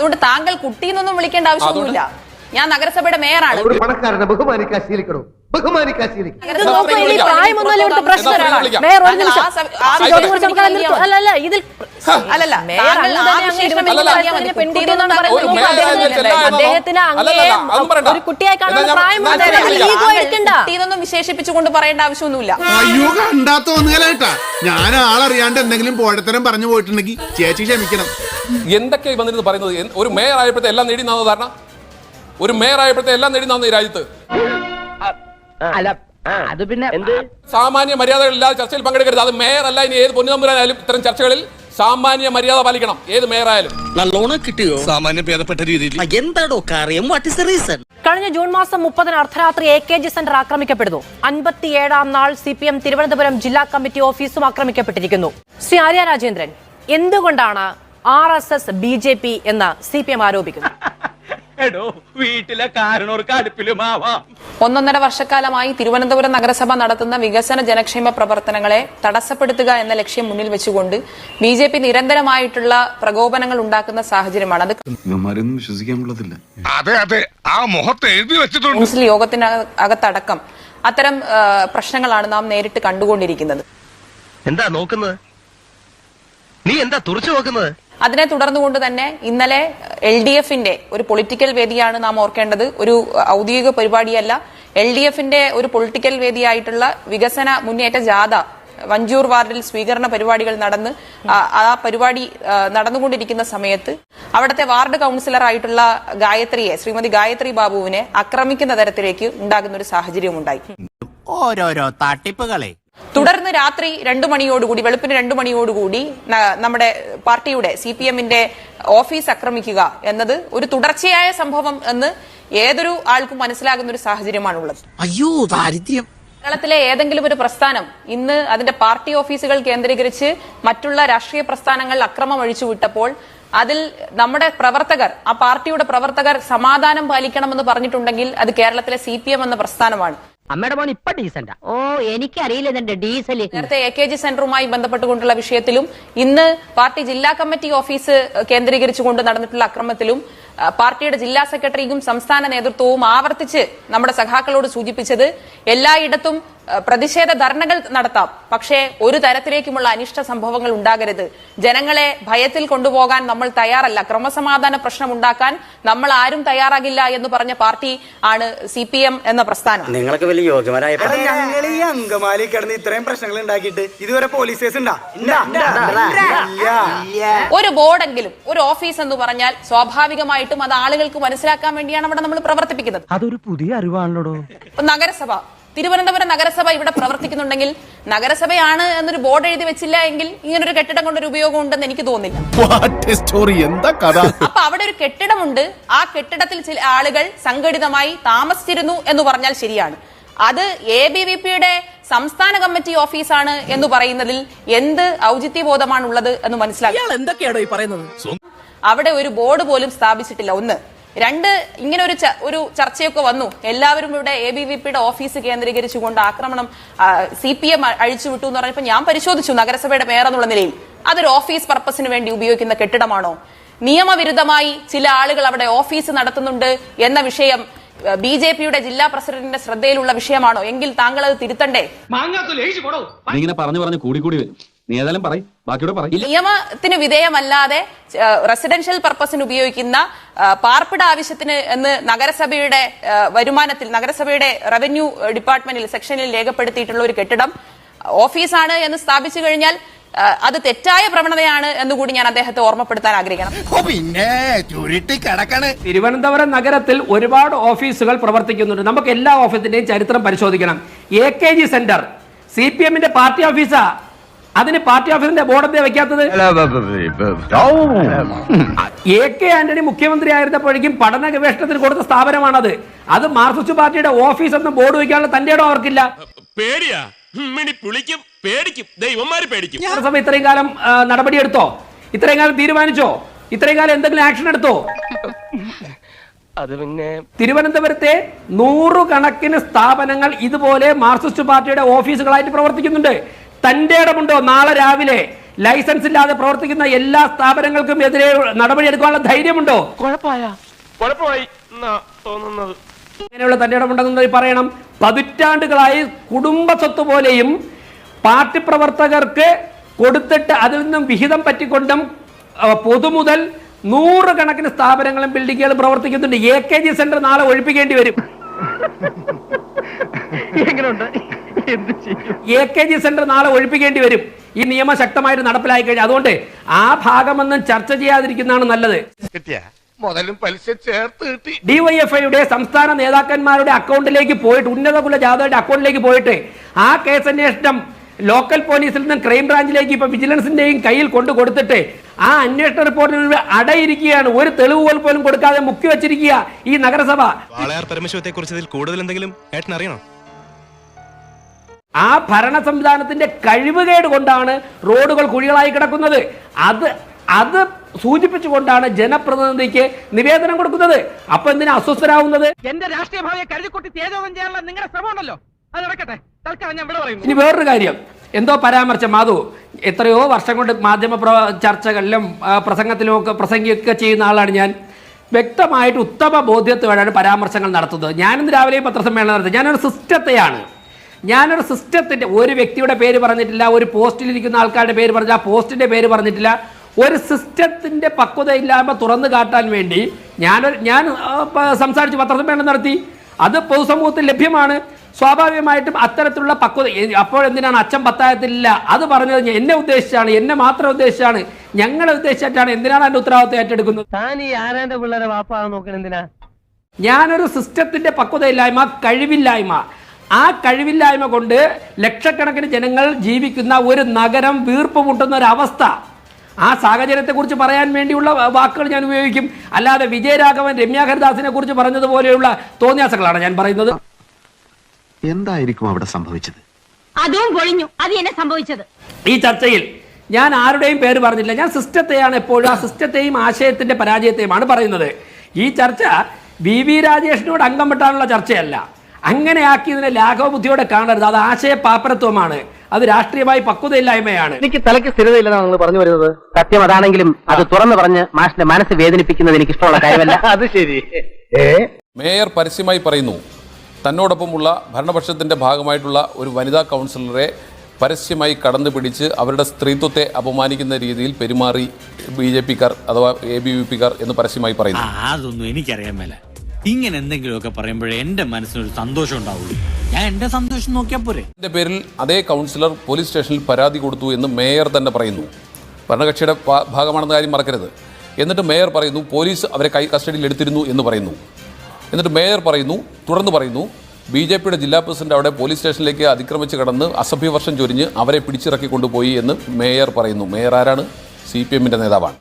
അതുകൊണ്ട് താങ്കൾ കുട്ടി എന്നൊന്നും വിളിക്കേണ്ട ആവശ്യമൊന്നുമില്ല. ഞാൻ നഗരസഭയുടെ മേയറാണ്. ഇതൊന്നും വിശേഷിപ്പിച്ചുകൊണ്ട് പറയേണ്ട ആവശ്യമൊന്നുമില്ല. അയ്യോ കണ്ടാ തോന്നുകേട്ടാ, ഞാൻ ആളറിയാണ്ട് എന്തെങ്കിലും പോഴത്തരം പറഞ്ഞു പോയിട്ടുണ്ടെങ്കിൽ ചേച്ചി ക്ഷമിക്കണം. എന്തൊക്കെയായി വന്നിരുന്നു പറയുന്നത്? ഒരു മേയർ ആയപ്പോഴത്തെ എല്ലാം നേടി നാന്ന ധാരണ, ഒരു മേയർ ആയപ്പോഴത്തെ എല്ലാം നേടി നാന്ന ഈ രാജ്യത്ത്. അല്ല അത് പിന്നെ സാമാന്യ മര്യാദകളില്ലാതെ ചർച്ചയിൽ പങ്കെടുക്കരുത്. അത് മേയർ അല്ല, ഇനി ഏത് പൊന്നുതമ്പുരാനായാലും ഇത്തരം ചർച്ചകളിൽ സാമാന്യ മര്യാദ പാലിക്കണം. ഏത് മേയർ ആയാലും. നല്ലോണം കിട്ടിയോ? സാമാന്യ ഭേദപ്പെട്ട രീതിയിൽ. എന്താടോ കാര്യം? What is the reason? കഴിഞ്ഞ ജൂൺ മാസം 30 അർദ്ധരാത്രി AKG സെന്റർ ആക്രമിക്കപ്പെടുന്നു. 57ാം നാൾ CPM തിരുവനന്തപുരം ജില്ലാ കമ്മിറ്റി ഓഫീസും ആക്രമിക്കപ്പെട്ടിരിക്കുന്നു. ശ്രീ ആര്യ രാജേന്ദ്രൻ, എന്തുകൊണ്ടാണ് RSS BJP എന്ന് CPM ആരോപിക്കുന്നു? വീട്ടിലെ കാരണവർക്ക് അടുപ്പിലുമാവാം. 1.5 വർഷക്കാലമായി തിരുവനന്തപുരം നഗരസഭ നടത്തുന്ന വികസന ജനക്ഷേമ പ്രവർത്തനങ്ങളെ തടസ്സപ്പെടുത്തുക എന്ന ലക്ഷ്യം മുന്നിൽ വെച്ചുകൊണ്ട് BJP നിരന്തരമായിട്ടുള്ള പ്രകോപനങ്ങൾ ഉണ്ടാക്കുന്ന സാഹചര്യമാണ്. അത് കൗൺസിൽ യോഗത്തിനകത്തടക്കം അത്തരം പ്രശ്നങ്ങളാണ് നാം നേരിട്ട് കണ്ടുകൊണ്ടിരിക്കുന്നത്. എന്താ നോക്കുന്നത്? നീ എന്താ തുറച്ചു നോക്കുന്നത്? അതിനെ തുടർന്നുകൊണ്ട് തന്നെ ഇന്നലെ LDFന്റെ ഒരു പൊളിറ്റിക്കൽ വേദിയാണ് നാം ഓർക്കേണ്ടത്, ഒരു ഔദ്യോഗിക പരിപാടിയല്ല. LDFന്റെ ഒരു പൊളിറ്റിക്കൽ വേദിയായിട്ടുള്ള വികസന മുന്നേറ്റ ജാഥ വഞ്ചൂർ വാർഡിൽ സ്വീകരണ പരിപാടികൾ നടന്ന് ആ പരിപാടി നടന്നുകൊണ്ടിരിക്കുന്ന സമയത്ത് അവിടുത്തെ വാർഡ് കൗൺസിലർ ആയിട്ടുള്ള ശ്രീമതി ഗായത്രി ബാബുവിനെ ആക്രമിക്കുന്ന തരത്തിലേക്ക് ഉണ്ടാകുന്ന ഒരു സാഹചര്യം ഉണ്ടായി. ഓരോരോ തട്ടിപ്പുകളെ തുടർന്ന് രാത്രി 2 മണിയോടുകൂടി, വെളുപ്പിന് 2 മണിയോടുകൂടി നമ്മുടെ പാർട്ടിയുടെ CPMന്റെ ഓഫീസ് ആക്രമിക്കുക എന്നത് ഒരു തുടർച്ചയായ സംഭവം എന്ന് ഏതൊരു ആൾക്കും മനസ്സിലാകുന്ന ഒരു സാഹചര്യമാണുള്ളത്. അയ്യോ ദാരിദ്ര്യം. കേരളത്തിലെ ഏതെങ്കിലും ഒരു പ്രസ്ഥാനം ഇന്ന് അതിന്റെ പാർട്ടി ഓഫീസുകൾ കേന്ദ്രീകരിച്ച് മറ്റുള്ള രാഷ്ട്രീയ പ്രസ്ഥാനങ്ങൾ അക്രമം അഴിച്ചുവിട്ടപ്പോൾ അതിൽ നമ്മുടെ പ്രവർത്തകർ, ആ പാർട്ടിയുടെ പ്രവർത്തകർ സമാധാനം പാലിക്കണമെന്ന് പറഞ്ഞിട്ടുണ്ടെങ്കിൽ അത് കേരളത്തിലെ CPM എന്ന പ്രസ്ഥാനമാണ്. അമ്മയുടെ മോൻ ഇപ്പൊ ഡീസന്റാ. ഓ എനിക്കറിയില്ല ഡീസൽ. നേരത്തെ AKG സെന്ററുമായി ബന്ധപ്പെട്ടുകൊണ്ടുള്ള വിഷയത്തിലും ഇന്ന് പാർട്ടി ജില്ലാ കമ്മിറ്റി ഓഫീസ് കേന്ദ്രീകരിച്ചുകൊണ്ട് നടന്നിട്ടുള്ള അക്രമത്തിലും പാർട്ടിയുടെ ജില്ലാ സെക്രട്ടറിയും സംസ്ഥാന നേതൃത്വവും ആവർത്തിച്ച് നമ്മുടെ സഖാക്കളോട് സൂചിപ്പിച്ചത് എല്ലായിടത്തും പ്രതിഷേധ ധർണകൾ നടത്താം, പക്ഷേ ഒരു തരത്തിലേക്കുമുള്ള അനിഷ്ട സംഭവങ്ങൾ ഉണ്ടാകരുത്. ജനങ്ങളെ ഭയത്തിൽ കൊണ്ടുപോകാൻ നമ്മൾ തയ്യാറല്ല, ക്രമസമാധാന പ്രശ്നം ഉണ്ടാക്കാൻ നമ്മൾ ആരും തയ്യാറാകില്ല എന്ന് പറഞ്ഞ പാർട്ടി ആണ് CPM എന്ന പ്രസ്ഥാനം. നിങ്ങളൊക്കെ വലിയ യോഗ്യമാരായ ഞങ്ങൾ ഈ അങ്കമാലി കിടന്ന് ഇത്രയും പ്രശ്നങ്ങൾ ഉണ്ടാക്കിയിട്ട് ഇതുവരെ പോലീസ് കേസ് ഉണ്ടാ? ഒരു ബോർഡെങ്കിലും, ഒരു ഓഫീസ് എന്ന് പറഞ്ഞാൽ സ്വാഭാവികമായിട്ടും അത് ആളുകൾക്ക് മനസ്സിലാക്കാൻ വേണ്ടിയാണ് അവിടെ നമ്മൾ പ്രവർത്തിപ്പിക്കുന്നത്. അതൊരു പുതിയ അറിവാണല്ലോ. നഗരസഭ, തിരുവനന്തപുരം നഗരസഭ ഇവിടെ പ്രവർത്തിക്കുന്നുണ്ടെങ്കിൽ നഗരസഭയാണ് എന്നൊരു ബോർഡ് എഴുതി വെച്ചില്ല എങ്കിൽ ഇങ്ങനൊരു കെട്ടിടം കൊണ്ടൊരു ഉപയോഗം ഉണ്ടെന്ന് എനിക്ക് തോന്നുന്നില്ല. അപ്പൊ അവിടെ ഒരു കെട്ടിടമുണ്ട്, ആ കെട്ടിടത്തിൽ ചില ആളുകൾ സംഘടിതമായി താമസിച്ചിരുന്നു എന്ന് പറഞ്ഞാൽ ശരിയാണ്. അത് ABVPയുടെ സംസ്ഥാന കമ്മിറ്റി ഓഫീസാണ് എന്ന് പറയുന്നതിൽ എന്ത് ഔചിത്യബോധമാണുള്ളത് എന്ന് മനസ്സിലാക്കി. അവിടെ ഒരു ബോർഡ് പോലും സ്ഥാപിച്ചിട്ടില്ല. 1. 2, ഇങ്ങനെ ഒരു ചർച്ചയൊക്കെ വന്നു. എല്ലാവരും ഇവിടെ ABVPയുടെ ഓഫീസ് കേന്ദ്രീകരിച്ചുകൊണ്ട് ആക്രമണം CPM അഴിച്ചുവിട്ടു എന്ന് പറഞ്ഞപ്പോൾ ഞാൻ പരിശോധിച്ചു നഗരസഭയുടെ മേയർ എന്നുള്ള നിലയിൽ. അതൊരു ഓഫീസ് പർപ്പസിന് വേണ്ടി ഉപയോഗിക്കുന്ന കെട്ടിടമാണോ? നിയമവിരുദ്ധമായി ചില ആളുകൾ അവിടെ ഓഫീസ് നടത്തുന്നുണ്ട് എന്ന വിഷയം BJPയുടെ ജില്ലാ പ്രസിഡന്റിന്റെ ശ്രദ്ധയിലുള്ള വിഷയമാണോ? എങ്കിൽ താങ്കൾ അത് തിരുത്തണ്ടേ? നിയമത്തിന് വിധേയമല്ലാതെ റെസിഡൻഷ്യൽ പർപ്പസിന് ഉപയോഗിക്കുന്ന പാർപ്പിട ആവശ്യത്തിന് എന്ന് നഗരസഭയുടെ വരുമാനത്തിൽ, നഗരസഭയുടെ റവന്യൂ ഡിപ്പാർട്ട്മെന്റിൽ സെക്ഷനിൽ രേഖപ്പെടുത്തിയിട്ടുള്ള ഒരു കെട്ടിടം ഓഫീസാണ് എന്ന് സ്ഥാപിച്ചു കഴിഞ്ഞാൽ അത് തെറ്റായ പ്രവണതയാണ് എന്നുകൂടി ഞാൻ അദ്ദേഹത്തെ ഓർമ്മപ്പെടുത്താൻ ആഗ്രഹിക്കണം. തിരുവനന്തപുരം നഗരത്തിൽ ഒരുപാട് ഓഫീസുകൾ പ്രവർത്തിക്കുന്നുണ്ട്. നമുക്ക് എല്ലാ ഓഫീസിന്റെയും ചരിത്രം പരിശോധിക്കണം. AKG സെന്റർ CPMന്റെ പാർട്ടി ഓഫീസാ. അതിന് പാർട്ടി ഓഫീസിന്റെ ബോർഡ് എന്താ വെക്കാത്തത്? AK ആന്റണി മുഖ്യമന്ത്രി ആയിരുന്നപ്പോഴേക്കും പഠന ഗവേഷണത്തിന് കൊടുത്ത സ്ഥാപനമാണത്. അത് മാർക്സിസ്റ്റ് പാർട്ടിയുടെ ഓഫീസ് എന്ന ബോർഡ് വെക്കാനുള്ള തന്റെ ഇടം അവർക്കില്ല. പേടിയാ പേടിക്കും, ദൈവന്മാര് പേടിക്കും. ഇത്രയും കാലം നടപടിയെടുത്തോ? ഇത്രയും കാലം തീരുമാനിച്ചോ? ഇത്രയും കാലം എന്തെങ്കിലും ആക്ഷൻ എടുത്തോ? അത് പിന്നെ തിരുവനന്തപുരത്തെ 100 കണക്കിന് സ്ഥാപനങ്ങൾ ഇതുപോലെ മാർക്സിസ്റ്റ് പാർട്ടിയുടെ ഓഫീസുകളായിട്ട് പ്രവർത്തിക്കുന്നുണ്ട്. തന്റെ ഇടമുണ്ടോ നാളെ രാവിലെ ലൈസൻസ് ഇല്ലാതെ പ്രവർത്തിക്കുന്ന എല്ലാ സ്ഥാപനങ്ങൾക്കും എതിരെ നടപടിയെടുക്കാനുള്ള ധൈര്യമുണ്ടോ? ഇങ്ങനെയുള്ള തന്റെ ഇടമുണ്ടെന്ന് പറയണം. പതിറ്റാണ്ടുകളായി കുടുംബ സ്വത്ത് പോലെയും പാർട്ടി പ്രവർത്തകർക്ക് കൊടുത്തിട്ട് അതിൽ നിന്നും വിഹിതം പറ്റിക്കൊണ്ടും പൊതുമുതൽ 100 കണക്കിന് സ്ഥാപനങ്ങളും ബിൽഡിങ്ങുകളും പ്രവർത്തിക്കുന്നുണ്ട്. AKG സെന്റർ നാളെ ഒഴിപ്പിക്കേണ്ടി വരും. AKG സെന്റർ നാളെ ഒഴിപ്പിക്കേണ്ടി വരും ഈ നിയമം ശക്തമായിട്ട് നടപ്പിലായി കഴിഞ്ഞാൽ. അതുകൊണ്ട് ആ ഭാഗമൊന്നും ചർച്ച ചെയ്യാതിരിക്കുന്നതാണ് നല്ലത്. DYFIയുടെ സംസ്ഥാന നേതാക്കന്മാരുടെ അക്കൗണ്ടിലേക്ക് പോയിട്ട്, ഉന്നതകുല ജാഥയുടെ അക്കൗണ്ടിലേക്ക് പോയിട്ട് ആ കേസന്വേഷണം ലോക്കൽ പോലീസിൽ നിന്ന് ക്രൈംബ്രാഞ്ചിലേക്ക് ഇപ്പൊ വിജിലൻസിന്റെയും കയ്യിൽ കൊടുത്തിട്ട് ആ അന്വേഷണ റിപ്പോർട്ടിന് അടയിരിക്കുകയാണ്. ഒരു തെളിവുകൾ പോലും കൊടുക്കാതെ മുക്കി വെച്ചിരിക്കുക ഈ നഗരസഭ. പരമശിവത്തെ കുറിച്ച് കൂടുതൽ എന്തെങ്കിലും അറിയണം? ആ ഭരണ സംവിധാനത്തിന്റെ കഴിവുകേട് കൊണ്ടാണ് റോഡുകൾ കുഴികളായി കിടക്കുന്നത്. അത് സൂചിപ്പിച്ചുകൊണ്ടാണ് ജനപ്രതിനിധിക്ക് നിവേദനം കൊടുക്കുന്നത്. അപ്പൊ എന്തിനാ അസ്വസ്ഥരാകുന്നത്? എന്റെ രാഷ്ട്രീയ ഭാവിയെ കരുതിക്കുട്ടി തേജോധം ചെയ്യാനുള്ള നിങ്ങളുടെ ശ്രമം ഉണ്ടല്ലോ, അത് നടക്കട്ടെ. തൽക്കാലം ഞാൻ ഇവിടെ പറയുന്നു. ഇനി വേറൊരു കാര്യം, എന്തോ പരാമർശം മാധു എത്രയോ വർഷം കൊണ്ട് മാധ്യമ ചർച്ചകളിലും പ്രസംഗത്തിലും ഒക്കെ പ്രസംഗിയൊക്കെ ചെയ്യുന്ന ആളാണ് ഞാൻ. വ്യക്തമായിട്ട് ഉത്തമ ബോധ്യത്തോടെയാണ് പരാമർശങ്ങൾ നടത്തുന്നത്. ഞാനിന്ന് രാവിലെ പത്രസമ്മേളനം നടത്തി. ഞാനൊരു സിസ്റ്റത്തിന്റെ, ഒരു വ്യക്തിയുടെ പേര് പറഞ്ഞിട്ടില്ല, ഒരു പോസ്റ്റിലിരിക്കുന്ന ആൾക്കാരുടെ പേര് പറഞ്ഞില്ല, ആ പോസ്റ്റിന്റെ പേര് പറഞ്ഞിട്ടില്ല. ഒരു സിസ്റ്റത്തിന്റെ പക്വതയില്ലായ്മ തുറന്നു കാട്ടാൻ വേണ്ടി ഞാൻ സംസാരിച്ച് പത്രസമ്മേളനം നടത്തി. അത് പൊതുസമൂഹത്തിൽ ലഭ്യമാണ്. സ്വാഭാവികമായിട്ടും അത്തരത്തിലുള്ള പക്വത. അപ്പോൾ എന്തിനാണ് അച്ഛൻ പത്തായത്തിലില്ല അത് പറഞ്ഞത്? എന്നെ ഉദ്ദേശിച്ചാണ്, എന്നെ മാത്രം ഉദ്ദേശിച്ചാണ്, ഞങ്ങളെ ഉദ്ദേശിച്ചിട്ടാണ്. എന്തിനാണ് എന്റെ ഉത്തരവാദിത്വം ഏറ്റെടുക്കുന്നത്? ഞാനൊരു സിസ്റ്റത്തിന്റെ പക്വതയില്ലായ്മ, കഴിവില്ലായ്മ, ആ കഴിവില്ലായ്മ കൊണ്ട് ലക്ഷക്കണക്കിന് ജനങ്ങൾ ജീവിക്കുന്ന ഒരു നഗരം വീർപ്പ് മുട്ടുന്ന ഒരു അവസ്ഥ, ആ സാഹചര്യത്തെക്കുറിച്ച് പറയാൻ വേണ്ടിയുള്ള വാക്കുകൾ ഞാൻ ഉപയോഗിക്കും. അല്ലാതെ വിജയരാഘവൻ രമ്യ ഹരിദാസിനെ കുറിച്ച് പറഞ്ഞതുപോലെയുള്ള തോന്നിയാസങ്ങളാണ് ഞാൻ പറയുന്നത്. എന്തായിരിക്കും അവിടെ സംഭവിച്ചത്? അതും പൊളിഞ്ഞു. അത് എന്നെ സംഭവിച്ചത്. ഈ ചർച്ചയിൽ ഞാൻ ആരുടെയും പേര് പറഞ്ഞില്ല. ഞാൻ സിസ്റ്റത്തെയാണ് എപ്പോഴും, ആ സിസ്റ്റത്തെയും ആശയത്തിന്റെ പരാജയത്തെയുമാണ് പറയുന്നത്. ഈ ചർച്ച VV രാജേഷിനോട് അംഗം വെട്ടാനുള്ള ചർച്ചയല്ല. അങ്ങനെ ആക്കിയതിനെ ലാഘവ ബുദ്ധിയോടെ കാണരുത്. അത് ആശയ പാപ്പരത്വമാണ്, അത് രാഷ്ട്രീയമായി പക്വതയില്ലായ്മയാണ്. എനിക്ക് തലയ്ക്ക് സ്ഥിരതയില്ലെന്നാണ് നിങ്ങൾ പറഞ്ഞു വരുന്നത്. സത്യം അതാണെങ്കിലും അത് തുറന്നു പറഞ്ഞ് മാഷിന്റെ മനസ്സ് വേദനിപ്പിക്കുന്നത് എനിക്ക് ഇഷ്ടമുള്ള കാര്യമല്ല. അത് ശരി. മേയർ പരസ്യമായി പറയുന്നു, തന്നോടൊപ്പമുള്ള ഭരണപക്ഷത്തിന്റെ ഭാഗമായിട്ടുള്ള ഒരു വനിതാ കൗൺസിലറെ പരസ്യമായി കടന്നു പിടിച്ച് അവരുടെ സ്ത്രീത്വത്തെ അപമാനിക്കുന്ന രീതിയിൽ പെരുമാറി BJPക്കാർ അഥവാ ABVPക്കാർ എന്ന് പരസ്യമായി പറയുന്നു. അതൊന്നും എനിക്കറിയാൻ മേല. ഇങ്ങനെ എന്തെങ്കിലുമൊക്കെ പറയുമ്പോഴേ എന്റെ മനസ്സിനൊരു സന്തോഷം ഉണ്ടാവുള്ളൂ. ഞാൻ എന്റെ സന്തോഷം നോക്കിയാൽ പോരെ. ഇതിന്റെ പേരിൽ അതേ കൗൺസിലർ പോലീസ് സ്റ്റേഷനിൽ പരാതി കൊടുത്തു എന്ന് മേയർ തന്നെ പറയുന്നു. ഭരണകക്ഷിയുടെ ഭാഗമാണെന്ന കാര്യം മറക്കരുത്. എന്നിട്ട് മേയർ പറയുന്നു പോലീസ് അവരെ കസ്റ്റഡിയിൽ എടുത്തിരുന്നു എന്ന് പറയുന്നു. എന്നിട്ട് മേയർ തുടർന്ന് പറയുന്നു BJPയുടെ ജില്ലാ പ്രസിഡന്റ് അവിടെ പോലീസ് സ്റ്റേഷനിലേക്ക് അതിക്രമിച്ച് കടന്ന് അസഭ്യവർഷം ചൊരിഞ്ഞ് അവരെ പിടിച്ചിറക്കി കൊണ്ടുപോയി എന്ന് മേയർ പറയുന്നു. മേയർ ആരാണ്? CPMന്റെ നേതാവാണ്.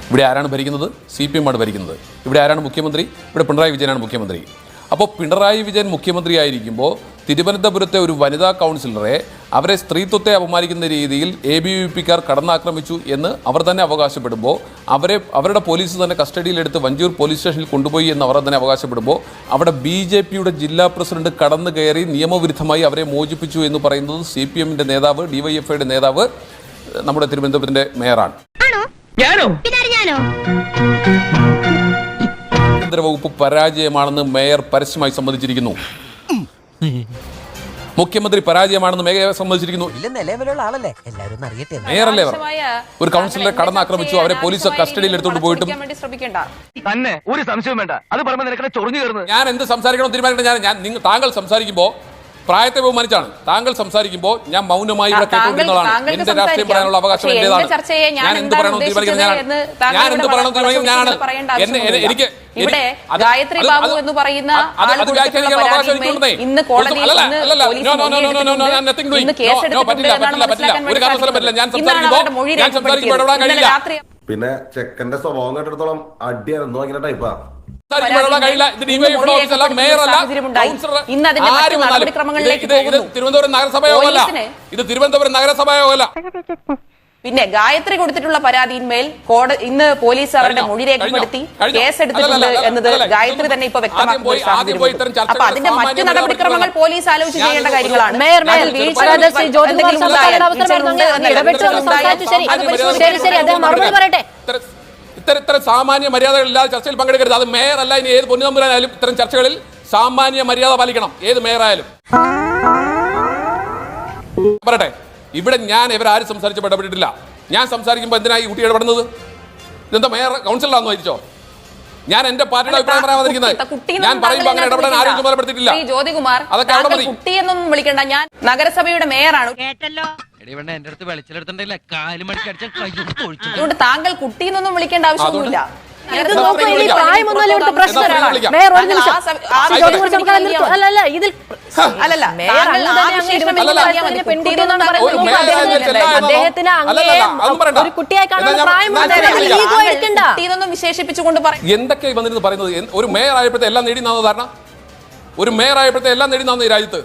ഇവിടെ ആരാണ് ഭരിക്കുന്നത്? CPM ആണ് ഭരിക്കുന്നത്. ഇവിടെ ആരാണ് മുഖ്യമന്ത്രി? ഇവിടെ പിണറായി വിജയനാണ് മുഖ്യമന്ത്രി. അപ്പോൾ പിണറായി വിജയൻ മുഖ്യമന്ത്രിയായിരിക്കുമ്പോൾ തിരുവനന്തപുരത്തെ ഒരു വനിതാ കൗൺസിലറെ അവരെ സ്ത്രീത്വത്തെ അപമാനിക്കുന്ന രീതിയിൽ ABVPക്കാർ കടന്നാക്രമിച്ചു എന്ന് അവർ തന്നെ അവകാശപ്പെടുമ്പോൾ അവരുടെ പോലീസ് തന്നെ കസ്റ്റഡിയിലെടുത്ത് വഞ്ചൂർ പോലീസ് സ്റ്റേഷനിൽ കൊണ്ടുപോയി എന്ന് അവർ തന്നെ അവകാശപ്പെടുമ്പോൾ അവിടെ BJPയുടെ ജില്ലാ പ്രസിഡന്റ് കടന്നു കയറി നിയമവിരുദ്ധമായി അവരെ മോചിപ്പിച്ചു എന്ന് പറയുന്നത് CPMന്റെ നേതാവ്, DYFIയുടെ നേതാവ്, നമ്മുടെ തിരുവനന്തപുരത്തിന്റെ മേയറാണ്. ആഭ്യന്തര വകുപ്പ് പരാജയമാണെന്ന് മേയർ പരസ്യമായി സമ്മതിച്ചിരിക്കുന്നു. മുഖ്യമന്ത്രി പരാജയമാണെന്ന് മേയർ സമ്മതിച്ചിരിക്കുന്നു. മേയറല്ലേ ഒരു കൗൺസിലറെ കടന്നാക്രമിച്ചു, അവരെ പോലീസ് കസ്റ്റഡിയിൽ എടുത്തുകൊണ്ട് പോയിട്ടും തന്നെ ഒരു സംശയം വേണ്ട. അത് പറയുമ്പോൾ നിനക്ക് ചൊറിഞ്ഞു കയറുന്നത്. ഞാൻ എന്ത് സംസാരിക്കണം തീരുമാനിക്കണം. താങ്കൾ സംസാരിക്കുമ്പോൾ പ്രായത്തെ ബഹുമാനിച്ചാണ്. താങ്കൾ സംസാരിക്കുമ്പോൾ ഞാൻ മൗനമായി ഇവിടെ കേട്ടുകൊണ്ടിരുന്നതാണ്. എന്റെ രാഷ്ട്രീയം പറയാനുള്ള അവകാശം എന്റേതാണ്. ഞാൻ എന്ത് പറയണം തീരുമാനിക്കുന്നത് ഞാൻ എന്ത് പറയണം തീരുമാനിക്കുന്നത് ഞാനാണ്. എനിക്ക് ഗായത്രി ബാബു എന്ന് പറയുന്ന ഇന്ന് കോടതിയിൽ പിന്നെ ചെക്കന്റെ സ്വഭാവം കേട്ടിടത്തോളം അടിയായിരുന്നു ഭയങ്കര ടൈപ്പാ. തിരുവനന്തപുരം നഗരസഭയോ അല്ല, ഇത് തിരുവനന്തപുരം നഗരസഭയോ അല്ല. പിന്നെ ഗായത്രി കൊടുത്തിട്ടുള്ള പരാതിയിന്മേൽ ഇന്ന് പോലീസ് അവരുടെ മൊഴി രേഖപ്പെടുത്തി കേസെടുത്തിട്ടുണ്ട് എന്നത് ഗായത്രി തന്നെ ഇപ്പൊ വ്യക്തമാക്കുന്ന ഒരു സാഹചര്യം. അപ്പൊ അതിന്റെ മറ്റു നടപടിക്രമങ്ങൾ പോലീസ് ആലോചിച്ച് ചെയ്യേണ്ട കാര്യങ്ങളാണ്. ഇത്തരം സാമാന്യ മര്യാദകളില്ലാതെ ചർച്ചയിൽ പങ്കെടുക്കരുത്. അത് മേയർ അല്ല, ഇനി ഏത് പൊന്നുതമ്പുരാനായാലും ഇത്തരം ചർച്ചകളിൽ സാമാന്യ മര്യാദ പാലിക്കണം, ഏത് മേയറായാലും. പറയട്ടെ, ഇവിടെ ഞാൻ ഇവരാരും സംസാരിച്ച് ഇടപെട്ടിട്ടില്ല. ഞാൻ സംസാരിക്കുമ്പോൾ എന്തിനായി കുട്ടി ഇടപെടുന്നത്? ഇതെന്താ മേയർ കൗൺസിലറാണെന്ന് വായിച്ചോ? ഞാൻ എന്റെ പാർട്ടിയുടെ അഭിപ്രായം പറയാൻ വന്നിരിക്കുന്നത്. ഞാൻ പറയുമ്പോൾ അങ്ങനെ ഇടപെടാൻ ആരും ചുമതലപ്പെടുത്തിയിട്ടില്ല. ജ്യോതികുമാർ, അതൊക്കെ അവിടെ മതി. കുട്ടിയെന്നൊന്നും വിളിക്കണ്ട, ഞാൻ നഗരസഭയുടെ മേയറാണ്. അതുകൊണ്ട് താങ്കൾ കുട്ടിയെന്നൊന്നും വിളിക്കേണ്ട ആവശ്യമൊന്നുമില്ല. വിശേഷിപ്പിച്ചുകൊണ്ട് എന്തൊക്കെ വന്നിരുന്നു പറയുന്നത്? ഒരു മേയർ ആയപ്പോഴത്തെ എല്ലാം നേടി ധാരണ, ഒരു മേയർ ആയപ്പോഴത്തെ എല്ലാം നേടി ഈ രാജ്യത്ത്.